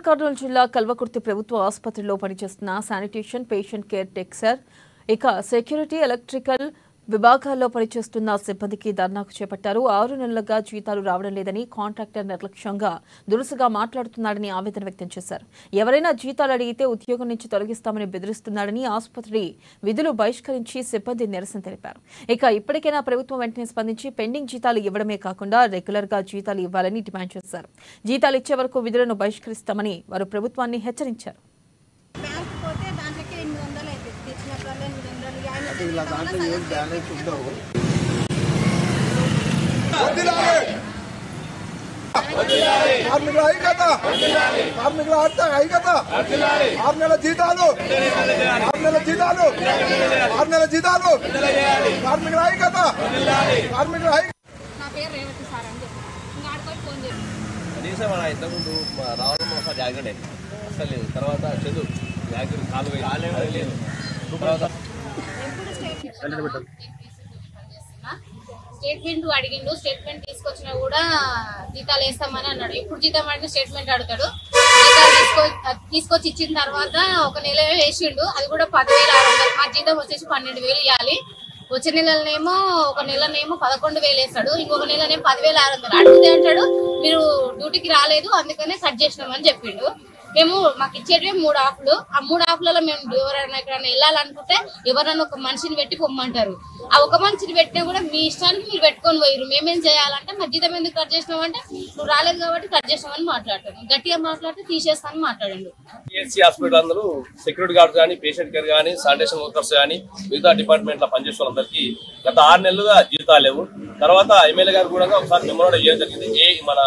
కర్నూలు జిల్లా కల్వకుర్తి ప్రభుత్వ ఆసుపత్రిలో పనిచేస్తున్న శానిటేషన్ పేషెంట్ కేర్ టేకర్ ఇక సెక్యూరిటీ ఎలక్ట్రికల్ విభాగాల్లో పనిచేస్తున్న సిబ్బందికి ధర్నాకు చేపట్టారు. 6 నెలలుగా జీతాలు రావడం లేదని కాంట్రాక్టర్ నిర్లక్ష్యంగా దురుసుగా మాట్లాడుతున్నాడని ఆవేదన వ్యక్తం చేశారు. ఎవరైనా జీతాలు అడిగితే ఉద్యోగం నుంచి తొలగిస్తామని బెదిరిస్తున్నాడని ఆసుపత్రి విధులు బహిష్కరించి సిబ్బంది నిరసన తెలిపారు. ఇక ఇప్పటికైనా ప్రభుత్వం వెంటనే స్పందించి పెండింగ్ జీతాలు ఇవ్వడమే కాకుండా రెగ్యులర్ గా జీతాలు ఇవ్వాలని డిమాండ్ చేశారు. జీతాలు ఇచ్చే వరకు విధులను బహిష్కరిస్తామని వారు ప్రభుత్వాన్ని హెచ్చరించారు. ఇంతకుముందు రావడం ఒకసారి జాగ్రత్త అసలు లేదు. తర్వాత చదువు జాగ్రత్త కాలు లేదు. స్టేట్మెంట్ అడిగిండు. స్టేట్మెంట్ తీసుకొచ్చినా కూడా జీతాలు వేస్తామని అన్నాడు. ఇప్పుడు జీతం అడిగిన స్టేట్మెంట్ అడుగుతాడు. జీతాలు తీసుకొచ్చి ఇచ్చిన తర్వాత ఒక నెల వేసిండు. అది కూడా 10,600. మా జీతం వచ్చేసి 12,000 ఇవ్వాలి. వచ్చే నెలనేమో ఒక నెలనేమో 11,000 వేస్తాడు. ఇంకొక నెలనేమో 10,600. అడిగితే అంటాడు మీరు డ్యూటీకి రాలేదు అందుకనే కట్ చేసినామని చెప్పిండు. మేము మాకు ఇచ్చేటివి 3 ఆఫ్లు. ఆ 3 ఆఫ్లలో మేము ఎవరైనా ఎక్కడైనా వెళ్ళాలనుకుంటే ఎవరైనా ఒక మనిషిని పెట్టి పొమ్మంటారు. ఆ ఒక మనిషిని పెట్టినా కూడా మీ ఇష్టానికి మీరు పెట్టుకొని పోయిరు. మేమేం చేయాలంటే మా జీతం ఎందుకు కట్ చేసినామంటే నువ్వు రాలేదు కాబట్టి కట్ చేసినామని మాట్లాడతాను. గట్టిగా మాట్లాడితే తీసేస్తానని మాట్లాడండు. పిఎస్సి హాస్పిటల్ అందరూ సెక్యూరిటీ గార్డ్స్ కానీ, పేషెంట్ కేర్ కానీ, శానిటేషన్ వర్కర్స్ కానీ, మిగతా డిపార్ట్మెంట్లో పనిచేసే వాళ్ళందరికీ గత 6 నెలలుగా జీతాలు లేవు. తర్వాత ఎమ్మెల్యే గారు కూడా ఒకసారి మెమోరాండం చేయడం జరిగింది మన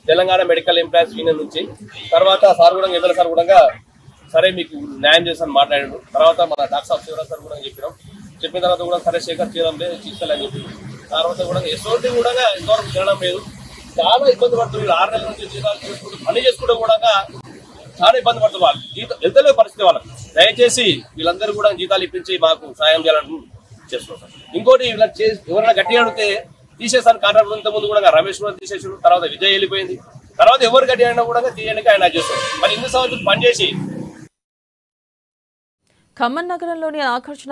తెలంగాణ మెడికల్ ఎంప్లాయీస్ యూనియన్ నుంచి. తర్వాత సార్ కూడా ఎమ్మెల్యే సార్ కూడా సరే మీకు న్యాయం చేస్తాను మాట్లాడాడు. తర్వాత మన డాక్టర్ ఆఫ్ శివరాజ్ సార్ కూడా చెప్పిన తర్వాత కూడా సరే శేఖర్ చేయడం లేదు తీసుకోవాలని చెప్పి తర్వాత కూడా ఎస్ఓటి కూడా ఎంతవరకు తినడం లేదు. చాలా ఇబ్బంది పడుతుంది. 6 నెలల నుంచి జీతాలు చేసుకుంటూ పని చేసుకుంటూ కూడా చాలా ఇబ్బంది పడుతుంది. వాళ్ళు జీతం వెళ్తలే పరిస్థితి వాళ్ళకి. దయచేసి వీళ్ళందరూ కూడా జీతాలు ఇప్పించి మాకు సాయం చేయాలని చేస్తున్నాం. ఇంకోటి ఎవరైనా గట్టిగా అడిగితే తీసేసాను. కాంట్రాక్టర్ ఇంత ముందు కూడా రమేష్ కూడా తీసేసాడు. తర్వాత విజయ్ వెళ్ళిపోయింది. తర్వాత ఎవరు గట్టి అయినా కూడా తీయడానికి ఆయన చేస్తాడు. మరి ఇన్ని సంవత్సరాలు పనిచేసి ఖమ్మం నగరంలోని ఆకర్షణ